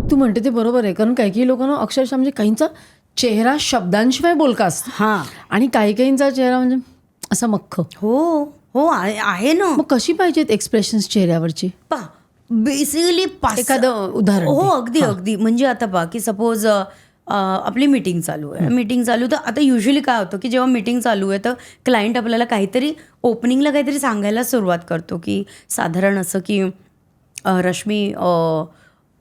तू म्हणते ते बरोबर आहे, कारण काही लोकांना अक्षरशः म्हणजे काहींचा चेहरा शब्दांशिवाय बोलका असतो. हां. आणि काहींचा चेहरा म्हणजे असा मख्ख. हो हो आहे ना. मग कशी पाहिजेत एक्सप्रेशन्स चेहऱ्यावरची? पहा बेसिकली एखादं उदाहरण हो दे. अगदी म्हणजे आता पहा की सपोज आपली मीटिंग चालू आहे. मीटिंग चालू तर आता युजली काय होतं की जेव्हा मीटिंग चालू आहे तर क्लायंट आपल्याला काहीतरी ओपनिंगला काहीतरी सांगायला सुरुवात करतो की साधारण असं की रश्मी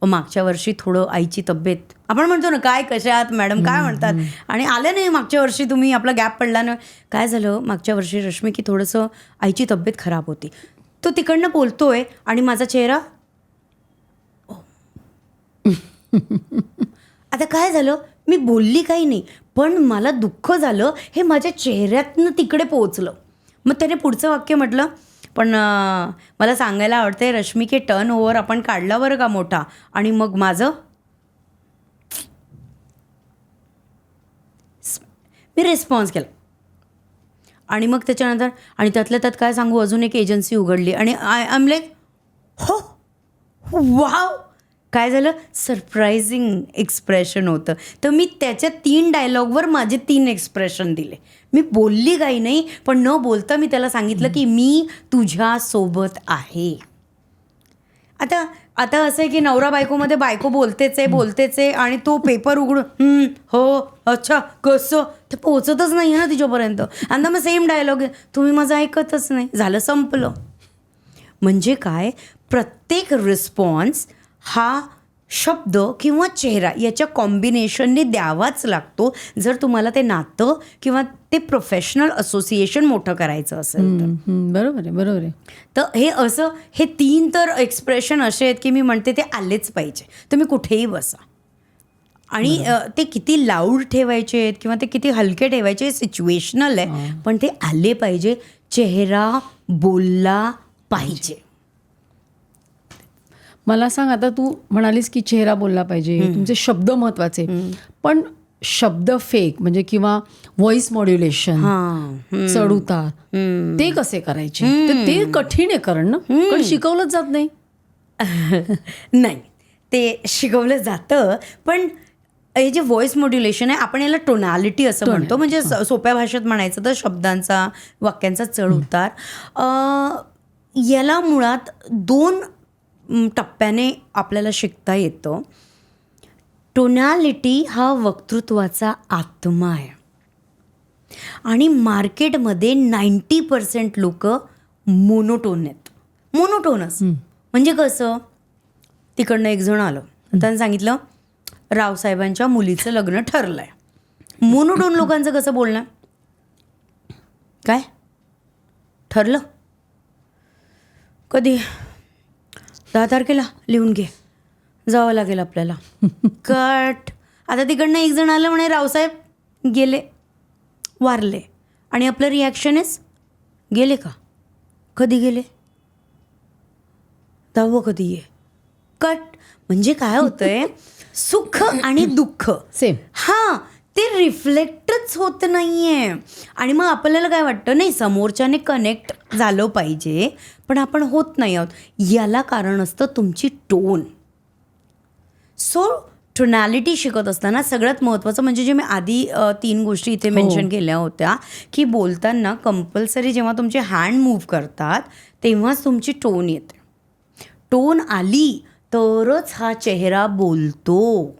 मागच्या वर्षी थोडं आईची तब्येत, आपण म्हणतो ना काय कशात मॅडम काय म्हणतात, आणि आले नाही मागच्या वर्षी तुम्ही आपला गॅप पडला ना, काय झालं मागच्या वर्षी रश्मी की थोडंसं आईची तब्येत खराब होती. तो तिकडनं बोलतोय आणि माझा चेहरा आता काय झालं, मी बोलली काही नाही पण मला दुःख झालं हे माझ्या चेहऱ्यातनं तिकडे पोहोचलं. मग त्याने पुढचं वाक्य म्हटलं, पण मला सांगायला आवडते रश्मी के टर्न ओव्हर आपण काढला बरं का मोठा, आणि मग माझं मी रिस्पॉन्स केला. आणि मग त्याच्यानंतर आणि त्यातल्या त्यात काय सांगू, अजून एक एजन्सी उघडली आणि आय एम लाईक हो वाव, काय झालं सरप्रायझिंग एक्सप्रेशन होतं. तर मी त्याच्या 3 डायलॉगवर माझे 3 एक्सप्रेशन दिले. मी बोलली काही नाही पण न बोलता मी त्याला सांगितलं की मी तुझ्यासोबत आहे. आता असं आहे की नवरा बायकोमध्ये बायको बोलतेच आहे आणि तो पेपर उघडून हो अच्छा कसं, ते पोचतच नाही आहे ना तिच्यापर्यंत. आणि मग सेम डायलॉग, तुम्ही माझं ऐकतच नाही, झालं संपलं. म्हणजे काय, प्रत्येक रिस्पॉन्स हा शब्द किंवा चेहरा याच्या कॉम्बिनेशनने द्यावाच लागतो जर तुम्हाला ते नातं किंवा ते प्रोफेशनल असोसिएशन मोठं करायचं असेल तर. बरोबर आहे. तर हे असं हे 3 तर एक्सप्रेशन असे आहेत की मी म्हणते ते आलेच पाहिजे. तुम्ही कुठेही बसा आणि ते किती लाऊड ठेवायचे आहेत किंवा ते किती हलके ठेवायचे सिच्युएशनल आहे, पण ते आले पाहिजे. चेहरा बोलला पाहिजे. मला सांग, आता तू म्हणालीस की चेहरा बोलला पाहिजे, तुमचे शब्द महत्वाचे, पण शब्द फेक म्हणजे किंवा व्हॉइस मॉड्युलेशन, चढउतार, ते कसे करायचे? तर ते कठीण आहे करणं ना, कारण शिकवलंच जात नाही. नाही, ते शिकवलं जातं, पण हे जे व्हॉइस मॉड्युलेशन आहे आपण याला टोनॅलिटी असं म्हणतो. म्हणजे सोप्या भाषेत म्हणायचं तर शब्दांचा वाक्यांचा चढउतार. याला मुळात 2 टप्प्याने आपल्याला शिकता येतं. टोनॅलिटी हा वक्तृत्वाचा आत्मा आहे आणि मार्केटमध्ये 90% लोक मोनोटोन आहेत. मोनोटोनच म्हणजे कसं, तिकडनं एक जण आलं, त्यानं सांगितलं रावसाहेबांच्या मुलीचं लग्न ठरलंय. मोनोटोन लोकांचं कसं बोलणं, काय ठरलं कधी, 10 तारखेला लिहून घे, जावं लागेल आपल्याला. कट. आता तिकडनं एक जण आलं म्हणे रावसाहेब गेले, वारले, आणि आपलं रिॲक्शन इज गेले का, कधी गेले, 10वं कधी आहे. कट. म्हणजे काय होतंय, सुख आणि दुःख सेम, हां ते रिफ्लेक्टच होत नाहीये. आणि मग आपल्याला काय वाटतं, नाही समोरच्याने कनेक्ट झालं पाहिजे पण आपण होत नाही आहोत. याला कारण असतं तुमची टोन. सो टोनॅलिटी शिकत असताना सगळ्यात महत्त्वाचं म्हणजे जे मी आधी 3 गोष्टी इथे मेन्शन केल्या होत्या की बोलताना कंपल्सरी जेव्हा तुमचे हँड मूव्ह करतात तेव्हाच तुमची टोन येते. टोन आली तरच हा चेहरा बोलतो.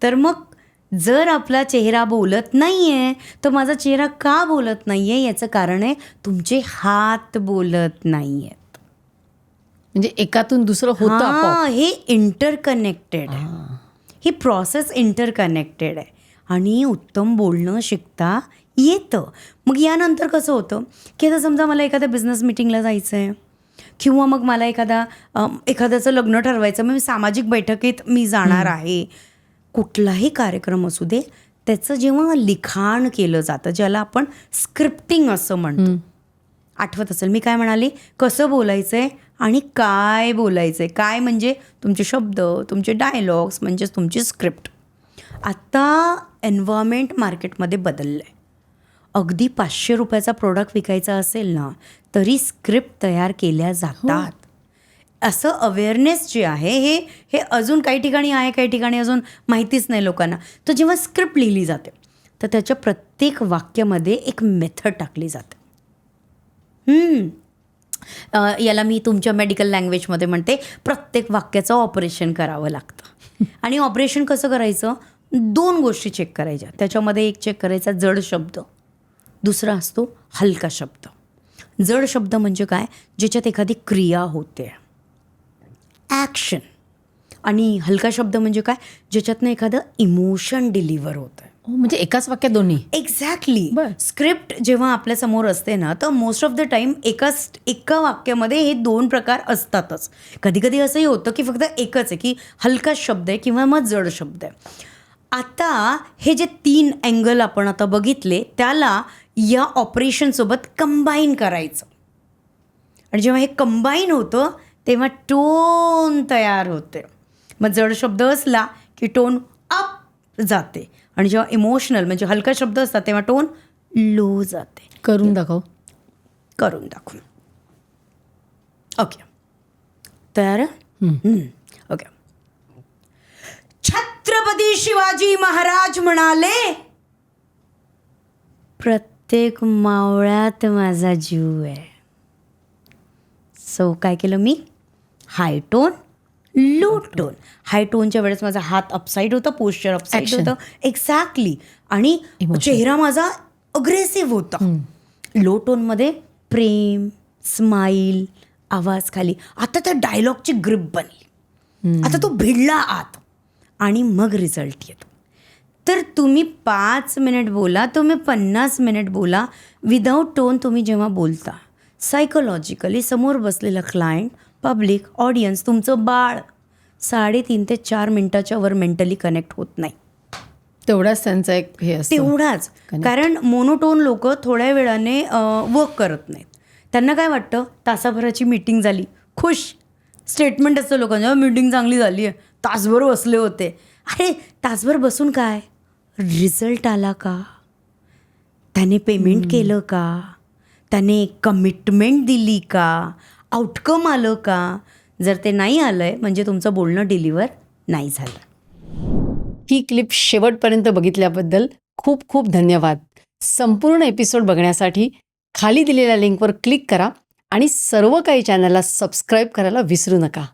तर मग जर आपला चेहरा बोलत नाही आहे तर माझा चेहरा का बोलत नाही आहे, याचं कारण आहे तुमचे हात बोलत नाही आहेत. म्हणजे एकातून दुसरं होतं आपोआप. हे इंटरकनेक्टेड आहे. ही प्रोसेस इंटरकनेक्टेड आहे आणि उत्तम बोलणं शिकता येतं. मग यानंतर कसं होतं की आता समजा मला एखाद्या बिझनेस मिटिंगला जायचं आहे किंवा मग मला एखाद्याचं लग्न ठरवायचं, मग सामाजिक बैठकीत मी जाणार आहे. कुठलाही कार्यक्रम असू दे, त्याचं जेव्हा लिखाण केलं जातं ज्याला आपण स्क्रिप्टिंग असं म्हणतो. आठवत असेल मी काय म्हणाली, कसं बोलायचं आहे आणि काय बोलायचं आहे. काय म्हणजे तुमचे शब्द, तुमचे डायलॉग्स म्हणजेच तुमची स्क्रिप्ट. आता एन्व्हायरमेंट मार्केटमध्ये बदललं आहे. अगदी 500 रुपयाचा प्रोडक्ट विकायचा असेल ना तरी स्क्रिप्ट तयार केल्या जातात. असं अवेअरनेस जे आहे हे अजून काही ठिकाणी आहे, काही ठिकाणी अजून माहितीच नाही लोकांना. तर जेव्हा स्क्रिप्ट लिहिली जाते तर त्याच्या प्रत्येक वाक्यामध्ये एक मेथड टाकली जाते. याला मी तुमच्या मेडिकल लँग्वेजमध्ये म्हणते, प्रत्येक वाक्याचं ऑपरेशन करावं लागतं. आणि ऑपरेशन कसं करायचं, 2 गोष्टी चेक करायच्या. त्याच्यामध्ये एक चेक करायचा जड शब्द, दुसरा असतो हलका शब्द. जड शब्द म्हणजे काय, ज्याच्यात एखादी क्रिया होते, ॲक्शन. आणि हलका शब्द म्हणजे काय, ज्याच्यातनं एखादं इमोशन डिलिव्हर होतं. म्हणजे एकाच वाक्यात दोन्ही. एक्झॅक्टली. बरं. स्क्रिप्ट जेव्हा आपल्यासमोर असते ना, तर मोस्ट ऑफ द टाईम एका वाक्यामध्ये हे 2 प्रकार असतातच. कधी कधी असंही होतं की फक्त एकच आहे, की हलका शब्द आहे किंवा मग जड शब्द आहे. आता हे जे 3 अँगल आपण आता बघितले, त्याला या ऑपरेशनसोबत कंबाईन करायचं. आणि जेव्हा हे कंबाईन होतं तेव्हा टोन तयार होते. मग जड शब्द असला की टोन अप जाते, आणि जेव्हा इमोशनल म्हणजे हलका शब्द असतात तेव्हा टोन लो जाते. करून दाखव. करून दाखवू. ओके, तयार? ओके. छत्रपती शिवाजी महाराज म्हणाले, प्रत्येक मावळ्यात माझा जीव आहे. सो काय केलं मी, हाय टोन, लो टोन. हाय टोनच्या वेळेस माझा हात अपसाईड होता, पोस्चर अपसाईड Action. होतं. एक्झॅक्टली. आणि Emotion. चेहरा माझा अग्रेसिव्ह होता. लो टोनमध्ये प्रेम, स्माईल, आवाज खाली. आता त्या डायलॉगची ग्रिप बनली. आता तो भिडला आत आणि मग रिझल्ट येतो. तर तुम्ही 5 मिनिट बोला, तुम्ही 50 मिनिट बोला, विदाऊट टोन तुम्ही जेव्हा बोलता, सायकोलॉजिकली समोर बसलेला क्लायंट, पब्लिक, ऑडियन्स, तुमचं बाळ 3.5 ते 4 मिनिटाच्या वर मेंटली कनेक्ट होत नाही. तेवढाच त्यांचा एक हे असतं. तेवढाच. कारण मोनोटोन लोक थोड्या वेळाने वर्क करत नाहीत. त्यांना काय वाटतं, तासाभराची मीटिंग झाली, खुश. स्टेटमेंट असतं लोकांच्या, मीटिंग चांगली झाली आहे, तासभर बसले होते. अरे तासभर बसून काय, रिझल्ट आला का, त्याने पेमेंट केलं का, त्याने कमिटमेंट दिली का, आउटकम आलं का. जर ते नाही आलं आहे म्हणजे तुमचं बोलणं डिलिव्हर नाही झालं. ही क्लिप शेवटपर्यंत बघितल्याबद्दल खूप खूप धन्यवाद. संपूर्ण एपिसोड बघण्यासाठी खाली दिलेल्या लिंकवर क्लिक करा आणि सर्व काही चॅनलला सबस्क्राईब करायला विसरू नका.